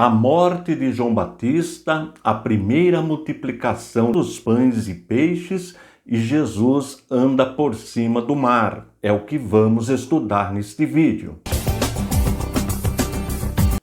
A morte de João Batista, a primeira multiplicação dos pães e peixes e Jesus anda por cima do mar. É o que vamos estudar neste vídeo.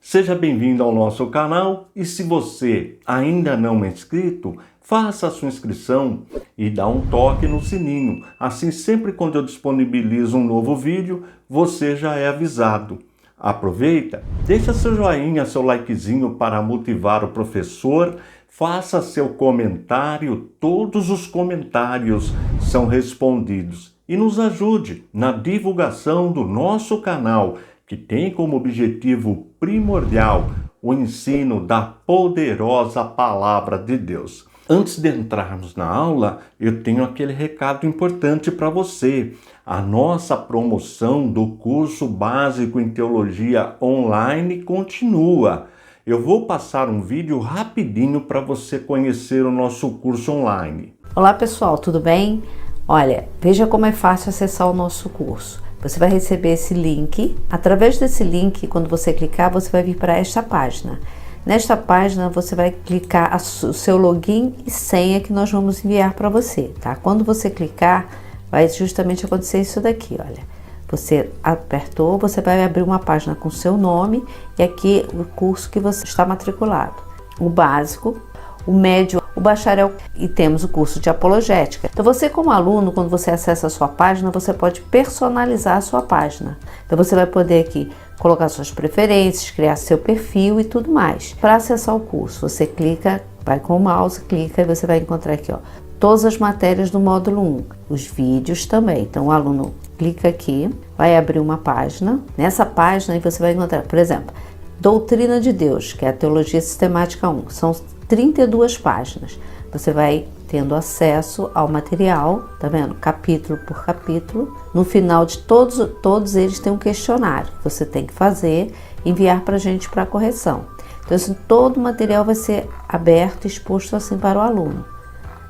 Seja bem-vindo ao nosso canal e se você ainda não é inscrito, faça a sua inscrição e dá um toque no sininho. Assim, sempre quando eu disponibilizo um novo vídeo, você já é avisado. Aproveita, deixa seu joinha, seu likezinho para motivar o professor, faça seu comentário, todos os comentários são respondidos e nos ajude na divulgação do nosso canal, que tem como objetivo primordial o ensino da poderosa Palavra de Deus. Antes de entrarmos na aula, eu tenho aquele recado importante para você. A nossa promoção do curso básico em teologia online continua. Eu vou passar um vídeo rapidinho para você conhecer o nosso curso online. Olá pessoal, tudo bem? Olha, veja como é fácil acessar o nosso curso. Você vai receber esse link. Através desse link, quando você clicar, você vai vir para esta página. Nesta página, você vai clicar o seu login e senha que nós vamos enviar para você, tá? Quando você clicar, vai justamente acontecer isso daqui, olha. Você apertou, você vai abrir uma página com seu nome e aqui o curso que você está matriculado. O básico, o médio, o bacharel e temos o curso de apologética. Então você como aluno, quando você acessa a sua página, você pode personalizar a sua página. Então você vai poder aqui colocar suas preferências, criar seu perfil e tudo mais. Para acessar o curso, você clica, vai com o mouse, clica e você vai encontrar aqui, ó, todas as matérias do módulo 1, os vídeos também. Então o aluno clica aqui, vai abrir uma página. Nessa página aí você vai encontrar, por exemplo, Doutrina de Deus, que é a Teologia Sistemática 1. São 32 páginas. Você vai tendo acesso ao material, tá vendo? Capítulo por capítulo. No final de todos eles tem um questionário que você tem que fazer e enviar para a gente para correção. Então, assim, todo o material vai ser aberto e exposto assim para o aluno.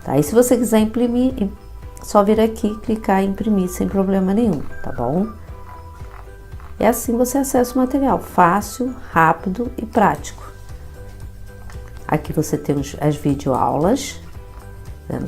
Tá? E se você quiser imprimir, é só vir aqui, clicar e imprimir sem problema nenhum, tá bom? E assim você acessa o material, fácil, rápido e prático. Aqui você tem as videoaulas,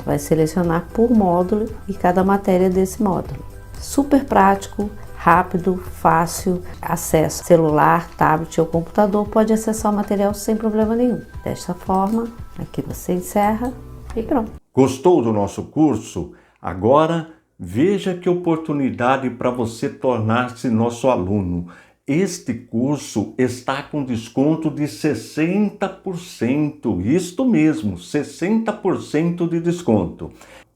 vai selecionar por módulo e cada matéria desse módulo. Super prático, rápido, fácil, acesso celular, tablet ou computador, pode acessar o material sem problema nenhum. Desta forma, aqui você encerra e pronto. Gostou do nosso curso? Agora veja que oportunidade para você tornar-se nosso aluno. Este curso está com desconto de 60%, isto mesmo, 60% de desconto.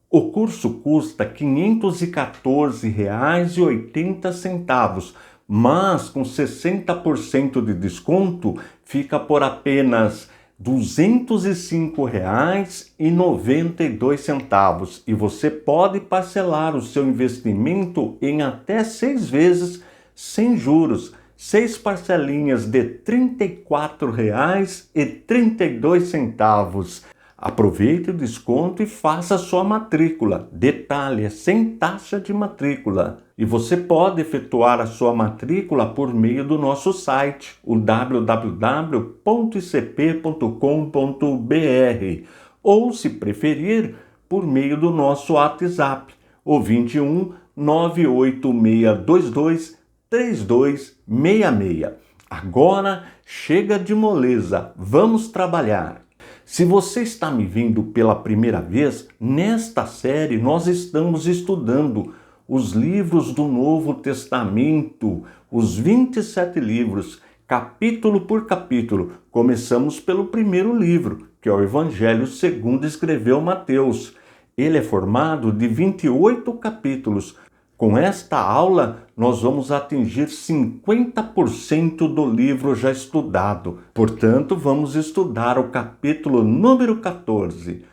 O curso custa R$ 514,80, mas com 60% de desconto fica por apenas R$ 205,92 e você pode parcelar o seu investimento em até 6 vezes sem juros. 6 parcelinhas de R$ 34,32. Aproveite o desconto e faça sua matrícula. Detalhe, é sem taxa de matrícula. E você pode efetuar a sua matrícula por meio do nosso site, o www.icp.com.br, ou, se preferir, por meio do nosso WhatsApp, o 21 98622 3266. Agora chega de moleza, vamos trabalhar. Se você está me vendo pela primeira vez, nesta série nós estamos estudando os livros do Novo Testamento, os 27 livros, capítulo por capítulo. Começamos pelo primeiro livro, que é o Evangelho segundo escreveu Mateus. Ele é formado de 28 capítulos. Com esta aula, nós vamos atingir 50% do livro já estudado. Portanto, vamos estudar o capítulo número 14.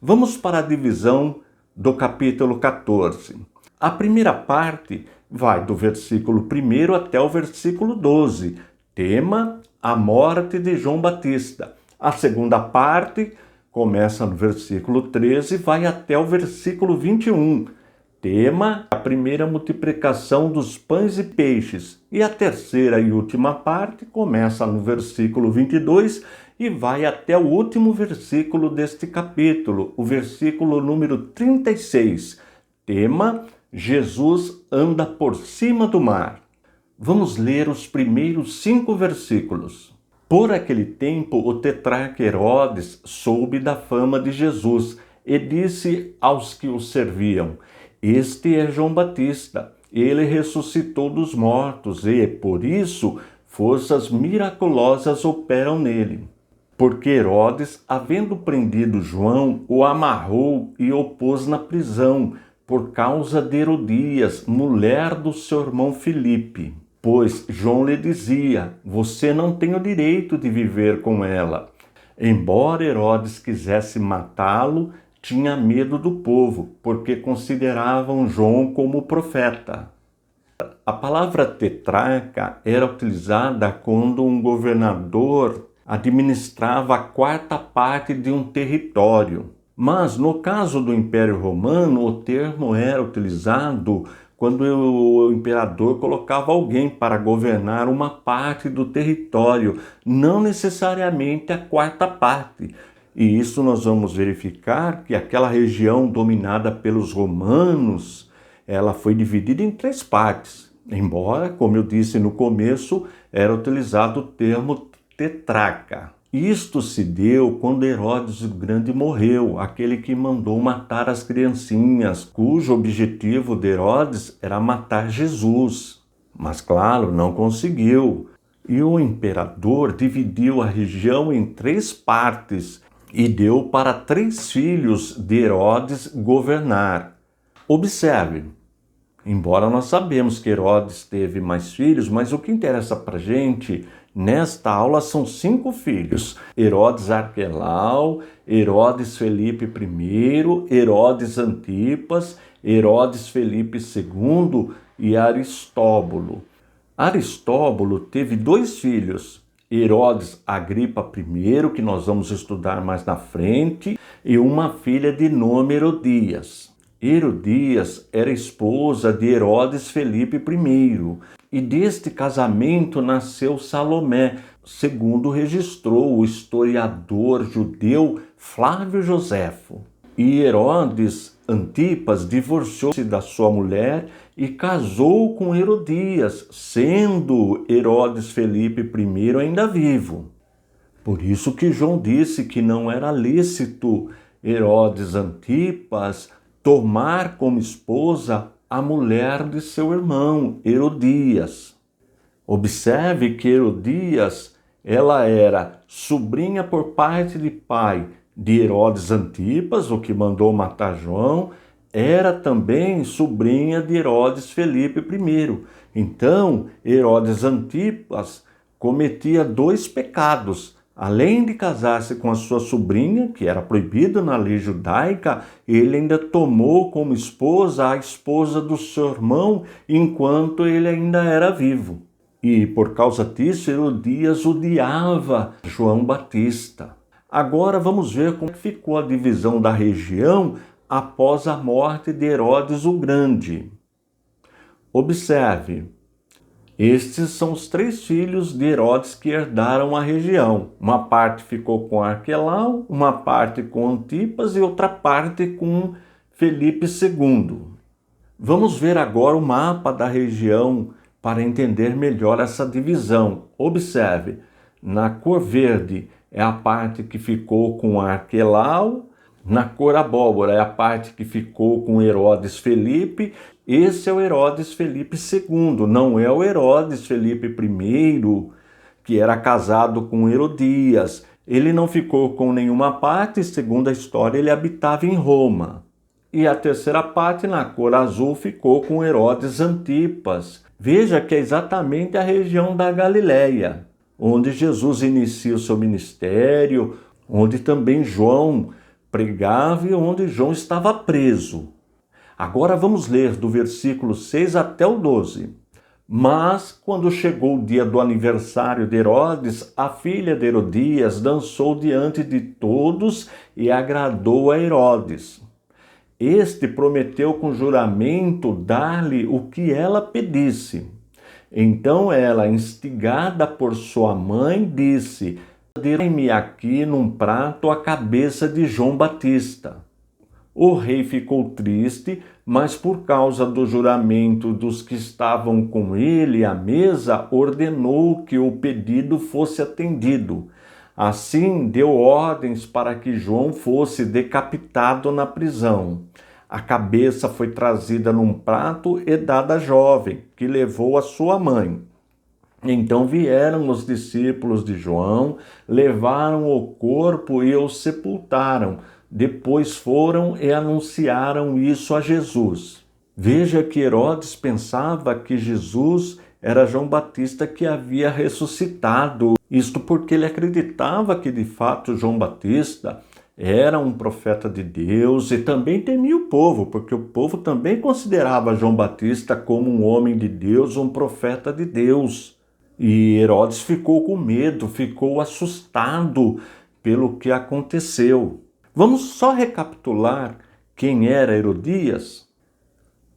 Vamos para a divisão do capítulo 14. A primeira parte vai do versículo 1 até o versículo 12. Tema: a morte de João Batista. A segunda parte começa no versículo 13 e vai até o versículo 21. Tema: a primeira multiplicação dos pães e peixes. E a terceira e última parte começa no versículo 22 e vai até o último versículo deste capítulo, o versículo número 36. Tema: Jesus anda por cima do mar. Vamos ler os primeiros 5 versículos. Por aquele tempo, o tetrarca Herodes soube da fama de Jesus e disse aos que o serviam: Este é João Batista. Ele ressuscitou dos mortos e, por isso, forças miraculosas operam nele. Porque Herodes, havendo prendido João, o amarrou e o pôs na prisão, por causa de Herodias, mulher do seu irmão Filipe. Pois João lhe dizia: Você não tem o direito de viver com ela. Embora Herodes quisesse matá-lo, tinha medo do povo, porque consideravam João como profeta. A palavra tetrarca era utilizada quando um governador administrava a 4ª parte de um território. Mas, no caso do Império Romano, o termo era utilizado quando o imperador colocava alguém para governar uma parte do território, não necessariamente a 4ª parte. E isso nós vamos verificar que aquela região dominada pelos romanos, ela foi dividida em 3 partes. Embora, como eu disse no começo, era utilizado o termo tetrarca. Isto se deu quando Herodes o Grande morreu, aquele que mandou matar as criancinhas, cujo objetivo de Herodes era matar Jesus. Mas, claro, não conseguiu. E o imperador dividiu a região em 3 partes e deu para 3 filhos de Herodes governar. Observe, embora nós sabemos que Herodes teve mais filhos, mas o que interessa para a gente nesta aula são 5 filhos: Herodes Arquelau, Herodes Felipe I, Herodes Antipas, Herodes Felipe II e Aristóbulo. Aristóbulo teve 2 filhos: Herodes Agripa I, que nós vamos estudar mais na frente, e uma filha de nome Herodias. Herodias era esposa de Herodes Felipe I, e deste casamento nasceu Salomé, segundo registrou o historiador judeu Flávio Joséfo. E Herodes Antipas divorciou-se da sua mulher e casou com Herodias, sendo Herodes Felipe I ainda vivo. Por isso que João disse que não era lícito Herodes Antipas tomar como esposa a mulher de seu irmão, Herodias. Observe que Herodias, ela era sobrinha por parte de pai de Herodes Antipas, o que mandou matar João, era também sobrinha de Herodes Felipe I. Então, Herodes Antipas cometia 2 pecados. Além de casar-se com a sua sobrinha, que era proibido na lei judaica, ele ainda tomou como esposa a esposa do seu irmão enquanto ele ainda era vivo. E por causa disso, Herodias odiava João Batista. Agora vamos ver como ficou a divisão da região após a morte de Herodes o Grande. Observe. Estes são os 3 filhos de Herodes que herdaram a região. Uma parte ficou com Arquelau, uma parte com Antipas e outra parte com Felipe II. Vamos ver agora o mapa da região para entender melhor essa divisão. Observe, na cor verde é a parte que ficou com Arquelau, na cor abóbora é a parte que ficou com Herodes Felipe. Esse é o Herodes Felipe II, não é o Herodes Felipe I, que era casado com Herodias. Ele não ficou com nenhuma parte, segundo a história, ele habitava em Roma. E a terceira parte, na cor azul, ficou com Herodes Antipas. Veja que é exatamente a região da Galileia, onde Jesus inicia o seu ministério, onde também João pregava e onde João estava preso. Agora vamos ler do versículo 6 até o 12. Mas, quando chegou o dia do aniversário de Herodes, a filha de Herodias dançou diante de todos e agradou a Herodes. Este prometeu com juramento dar-lhe o que ela pedisse. Então ela, instigada por sua mãe, disse: dê-me aqui num prato a cabeça de João Batista. O rei ficou triste, mas por causa do juramento dos que estavam com ele à mesa, ordenou que o pedido fosse atendido. Assim, deu ordens para que João fosse decapitado na prisão. A cabeça foi trazida num prato e dada à jovem, que levou a sua mãe. Então vieram os discípulos de João, levaram o corpo e o sepultaram. Depois foram e anunciaram isso a Jesus. Veja que Herodes pensava que Jesus era João Batista que havia ressuscitado. Isto porque ele acreditava que de fato João Batista era um profeta de Deus e também temia o povo, porque o povo também considerava João Batista como um homem de Deus, um profeta de Deus. E Herodes ficou com medo, ficou assustado pelo que aconteceu. Vamos só recapitular quem era Herodias?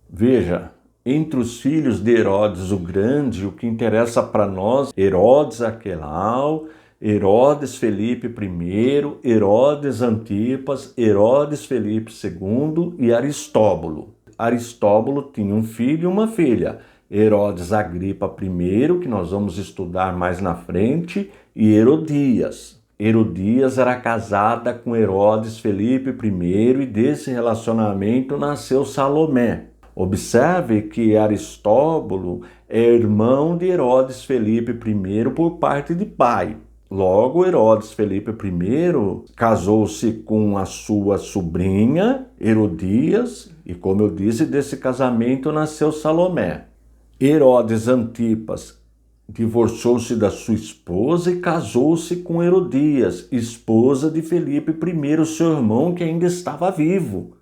Veja, entre os filhos de Herodes o Grande, o que interessa para nós, Herodes Arquelau, Herodes Felipe I, Herodes Antipas, Herodes Felipe II e Aristóbulo. Aristóbulo tinha um filho e uma filha, Herodes Agripa I, que nós vamos estudar mais na frente, e Herodias. Herodias era casada com Herodes Felipe I e desse relacionamento nasceu Salomé. Observe que Aristóbulo é irmão de Herodes Felipe I por parte de pai. Logo, Herodes Felipe I casou-se com a sua sobrinha, Herodias, e como eu disse, desse casamento nasceu Salomé. Herodes Antipas divorciou-se da sua esposa e casou-se com Herodias, esposa de Felipe I, seu irmão, que ainda estava vivo.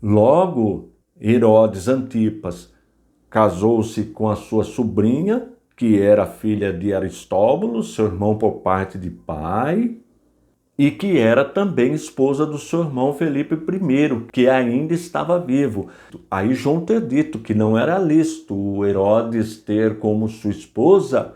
Logo, Herodes Antipas casou-se com a sua sobrinha, que era filha de Aristóbulo, seu irmão por parte de pai, e que era também esposa do seu irmão Felipe I, que ainda estava vivo. Aí João ter dito que não era lícito o Herodes ter como sua esposa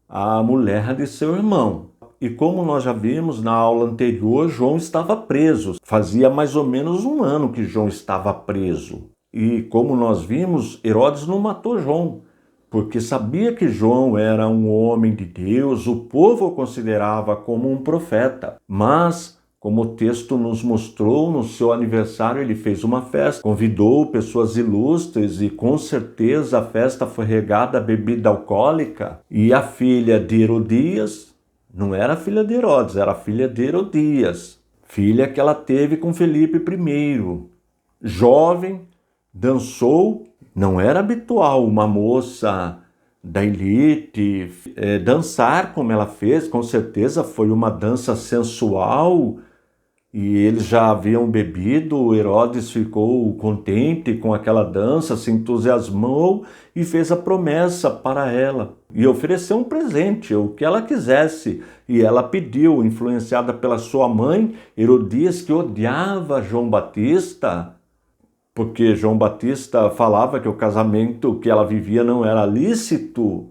a mulher de seu irmão. E como nós já vimos na aula anterior, João estava preso. Fazia mais ou menos 1 ano que João estava preso. E como nós vimos, Herodes não matou João, porque sabia que João era um homem de Deus, o povo o considerava como um profeta. Mas, como o texto nos mostrou, no seu aniversário ele fez uma festa, convidou pessoas ilustres e com certeza a festa foi regada a bebida alcoólica. E a filha de Herodias não era filha de Herodes, era filha de Herodias, filha que ela teve com Felipe I. Jovem, dançou. Não era habitual uma moça da elite dançar como ela fez, com certeza foi uma dança sensual e eles já haviam bebido. Herodes ficou contente com aquela dança, se entusiasmou e fez a promessa para ela e ofereceu um presente, o que ela quisesse, e ela pediu, influenciada pela sua mãe, Herodias, que odiava João Batista, porque João Batista falava que o casamento que ela vivia não era lícito,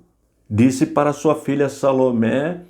disse para sua filha Salomé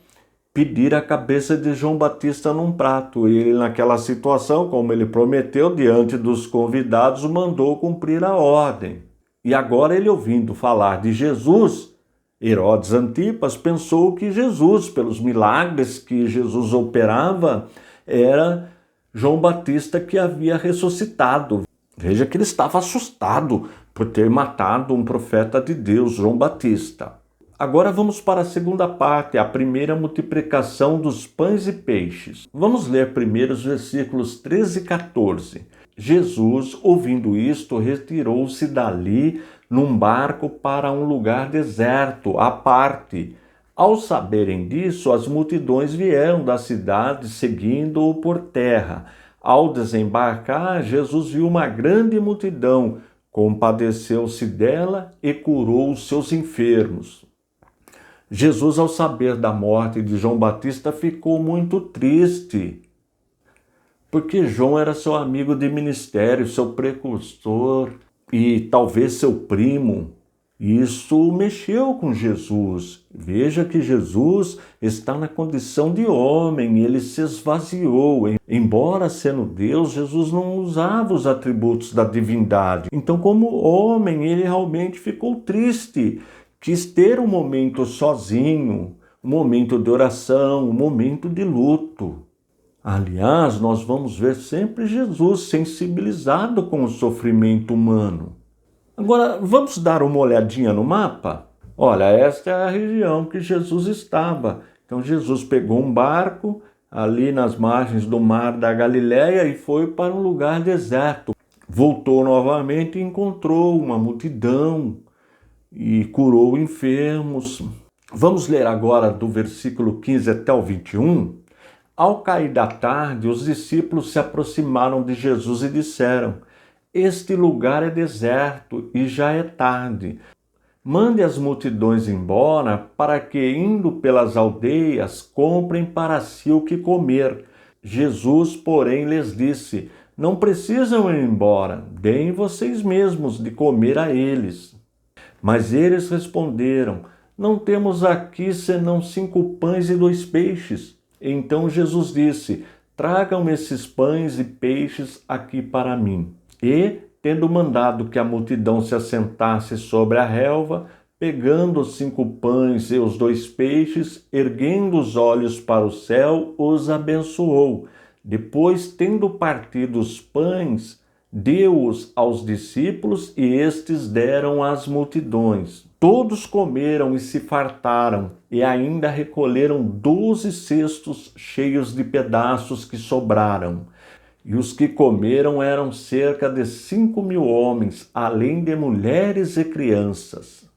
pedir a cabeça de João Batista num prato. E ele, naquela situação, como ele prometeu, diante dos convidados, mandou cumprir a ordem. E agora ele, ouvindo falar de Jesus, Herodes Antipas pensou que Jesus, pelos milagres que Jesus operava, era João Batista que havia ressuscitado. Veja que ele estava assustado por ter matado um profeta de Deus, João Batista. Agora vamos para a segunda parte, a primeira multiplicação dos pães e peixes. Vamos ler primeiro os versículos 13 e 14. Jesus, ouvindo isto, retirou-se dali num barco para um lugar deserto, à parte. Ao saberem disso, as multidões vieram da cidade seguindo-o por terra. Ao desembarcar, Jesus viu uma grande multidão, compadeceu-se dela e curou os seus enfermos. Jesus, ao saber da morte de João Batista, ficou muito triste, porque João era seu amigo de ministério, seu precursor e talvez seu primo. Isso mexeu com Jesus. Veja que Jesus está na condição de homem, ele se esvaziou. Embora sendo Deus, Jesus não usava os atributos da divindade. Então, como homem, ele realmente ficou triste. Quis ter um momento sozinho, um momento de oração, um momento de luto. Aliás, nós vamos ver sempre Jesus sensibilizado com o sofrimento humano. Agora, vamos dar uma olhadinha no mapa? Olha, esta é a região que Jesus estava. Então, Jesus pegou um barco ali nas margens do mar da Galileia e foi para um lugar deserto. Voltou novamente e encontrou uma multidão e curou enfermos. Vamos ler agora do versículo 15 até o 21. Ao cair da tarde, os discípulos se aproximaram de Jesus e disseram: Este lugar é deserto e já é tarde. Mande as multidões embora, para que, indo pelas aldeias, comprem para si o que comer. Jesus, porém, lhes disse: Não precisam ir embora, deem vocês mesmos de comer a eles. Mas eles responderam: Não temos aqui senão 5 pães e 2 peixes. Então Jesus disse: Tragam esses pães e peixes aqui para mim. E, tendo mandado que a multidão se assentasse sobre a relva, pegando os 5 pães e os 2 peixes, erguendo os olhos para o céu, os abençoou. Depois, tendo partido os pães, deu-os aos discípulos e estes deram às multidões. Todos comeram e se fartaram, e ainda recolheram 12 cestos cheios de pedaços que sobraram. E os que comeram eram cerca de 5.000 homens, além de mulheres e crianças.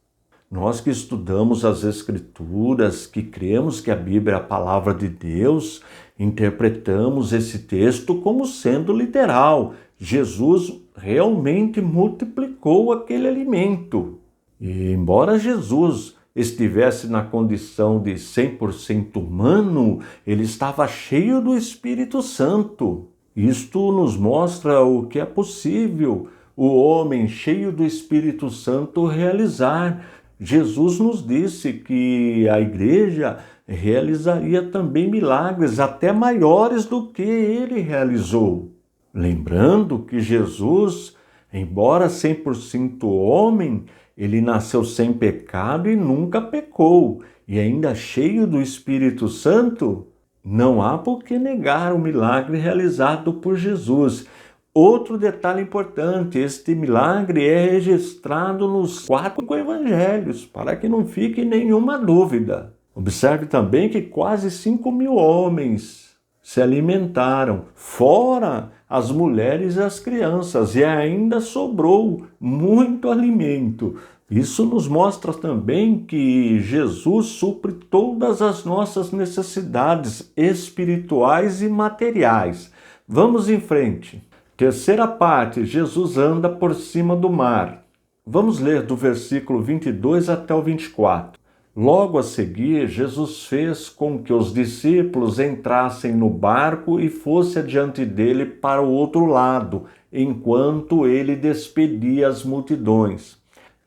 Nós que estudamos as Escrituras, que cremos que a Bíblia é a palavra de Deus, interpretamos esse texto como sendo literal. Jesus realmente multiplicou aquele alimento. E embora Jesus estivesse na condição de 100% humano, ele estava cheio do Espírito Santo. Isto nos mostra o que é possível o homem cheio do Espírito Santo realizar. Jesus nos disse que a igreja realizaria também milagres até maiores do que ele realizou. Lembrando que Jesus, embora 100% homem, ele nasceu sem pecado e nunca pecou. E ainda cheio do Espírito Santo, não há por que negar o milagre realizado por Jesus. Outro detalhe importante, este milagre é registrado nos 4 evangelhos, para que não fique nenhuma dúvida. Observe também que quase 5.000 homens se alimentaram, fora as mulheres e as crianças, e ainda sobrou muito alimento. Isso nos mostra também que Jesus supre todas as nossas necessidades espirituais e materiais. Vamos em frente. Terceira parte, Jesus anda por cima do mar. Vamos ler do versículo 22 até o 24. Logo a seguir, Jesus fez com que os discípulos entrassem no barco e fosse adiante dele para o outro lado, enquanto ele despedia as multidões.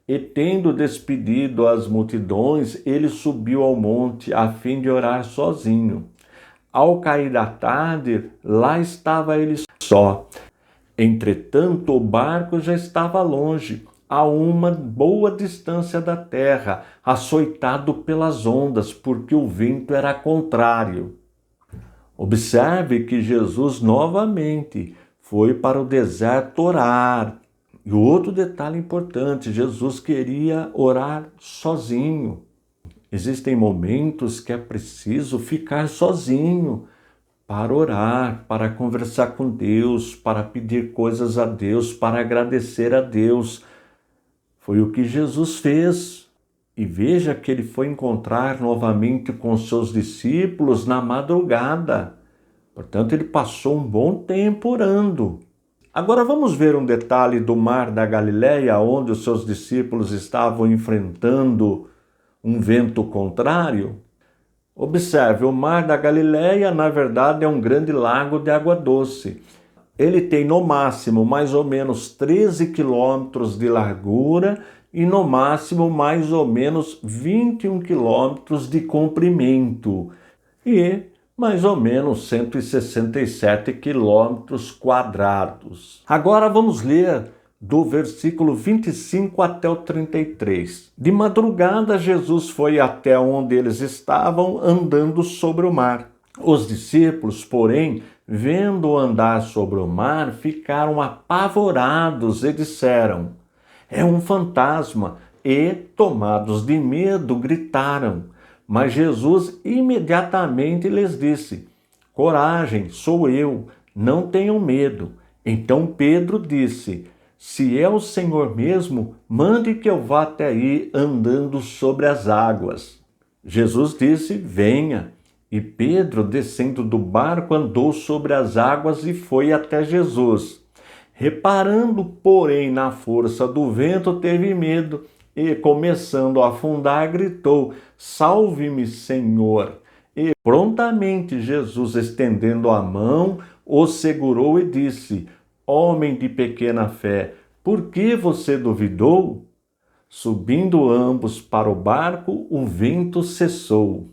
E tendo despedido as multidões, ele subiu ao monte a fim de orar sozinho. Ao cair da tarde, lá estava ele só. Entretanto, o barco já estava longe, a uma boa distância da terra, açoitado pelas ondas, porque o vento era contrário. Observe que Jesus novamente foi para o deserto orar. E outro detalhe importante, Jesus queria orar sozinho. Existem momentos que é preciso ficar sozinho para orar, para conversar com Deus, para pedir coisas a Deus, para agradecer a Deus. Foi o que Jesus fez. E veja que ele foi encontrar novamente com seus discípulos na madrugada. Portanto, ele passou um bom tempo orando. Agora vamos ver um detalhe do mar da Galileia, onde os seus discípulos estavam enfrentando um vento contrário. Observe, o Mar da Galileia, na verdade, é um grande lago de água doce. Ele tem no máximo mais ou menos 13 quilômetros de largura e no máximo mais ou menos 21 quilômetros de comprimento e mais ou menos 167 quilômetros quadrados. Agora vamos ler do versículo 25 até o 33. De madrugada, Jesus foi até onde eles estavam andando sobre o mar. Os discípulos, porém, vendo andar sobre o mar, ficaram apavorados e disseram: "É um fantasma!" E, tomados de medo, gritaram. Mas Jesus imediatamente lhes disse: "Coragem, sou eu, não tenham medo." Então Pedro disse: "Se é o Senhor mesmo, mande que eu vá até aí andando sobre as águas." Jesus disse: "Venha." E Pedro, descendo do barco, andou sobre as águas e foi até Jesus. Reparando, porém, na força do vento, teve medo e, começando a afundar, gritou: "Salve-me, Senhor!" E prontamente Jesus, estendendo a mão, o segurou e disse: "Homem de pequena fé, por que você duvidou?" Subindo ambos para o barco, o vento cessou.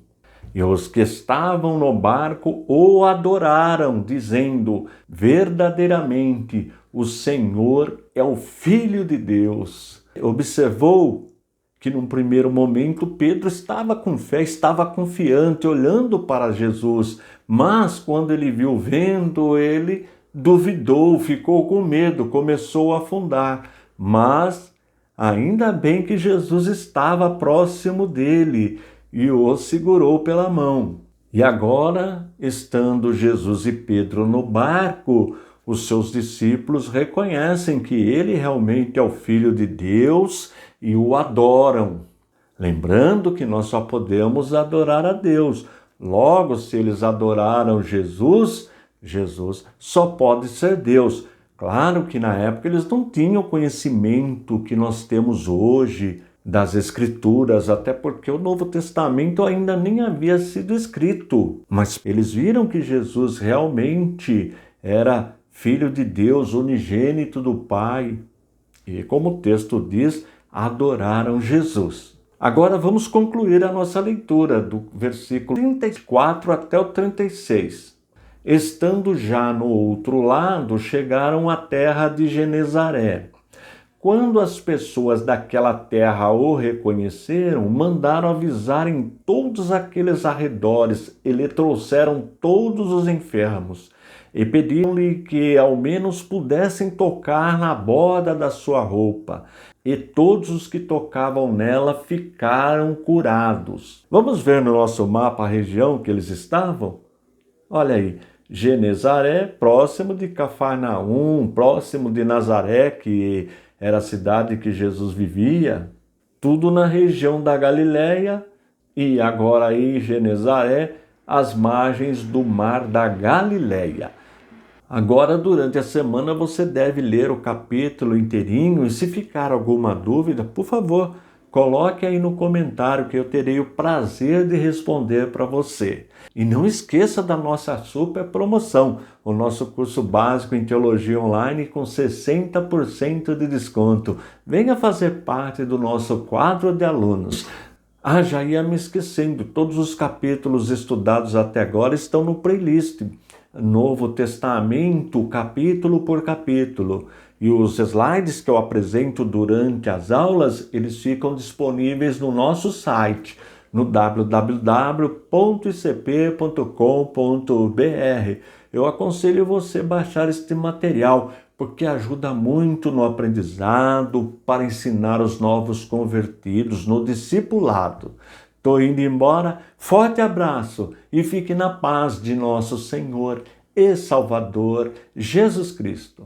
E os que estavam no barco o adoraram, dizendo: "Verdadeiramente, o Senhor é o Filho de Deus." Observou que num primeiro momento Pedro estava com fé, estava confiante, olhando para Jesus, mas quando ele viu o vento, ele duvidou, ficou com medo, começou a afundar. Mas ainda bem que Jesus estava próximo dele e o segurou pela mão. E agora, estando Jesus e Pedro no barco, os seus discípulos reconhecem que ele realmente é o Filho de Deus e o adoram. Lembrando que nós só podemos adorar a Deus. Logo, se eles adoraram Jesus, Jesus só pode ser Deus. Claro que na época eles não tinham o conhecimento que nós temos hoje das Escrituras, até porque o Novo Testamento ainda nem havia sido escrito. Mas eles viram que Jesus realmente era Filho de Deus, unigênito do Pai. E como o texto diz, adoraram Jesus. Agora vamos concluir a nossa leitura do versículo 34 até o 36. Estando já no outro lado, chegaram à terra de Genezaré. Quando as pessoas daquela terra o reconheceram, mandaram avisar em todos aqueles arredores e lhe trouxeram todos os enfermos e pediram-lhe que ao menos pudessem tocar na borda da sua roupa. E todos os que tocavam nela ficaram curados. Vamos ver no nosso mapa a região que eles estavam? Olha aí, Genezaré, próximo de Cafarnaum, próximo de Nazaré, que era a cidade que Jesus vivia, tudo na região da Galileia, e agora aí Genezaré, às margens do Mar da Galileia. Agora, durante a semana, você deve ler o capítulo inteirinho e se ficar alguma dúvida, por favor, coloque aí no comentário que eu terei o prazer de responder para você. E não esqueça da nossa super promoção, o nosso curso básico em Teologia Online com 60% de desconto. Venha fazer parte do nosso quadro de alunos. Já ia me esquecendo, todos os capítulos estudados até agora estão no playlist. Novo Testamento, capítulo por capítulo. E os slides que eu apresento durante as aulas, eles ficam disponíveis no nosso site, no www.icp.com.br. Eu aconselho você baixar este material, porque ajuda muito no aprendizado, para ensinar os novos convertidos, no discipulado. Estou indo embora, forte abraço e fique na paz de nosso Senhor e Salvador Jesus Cristo.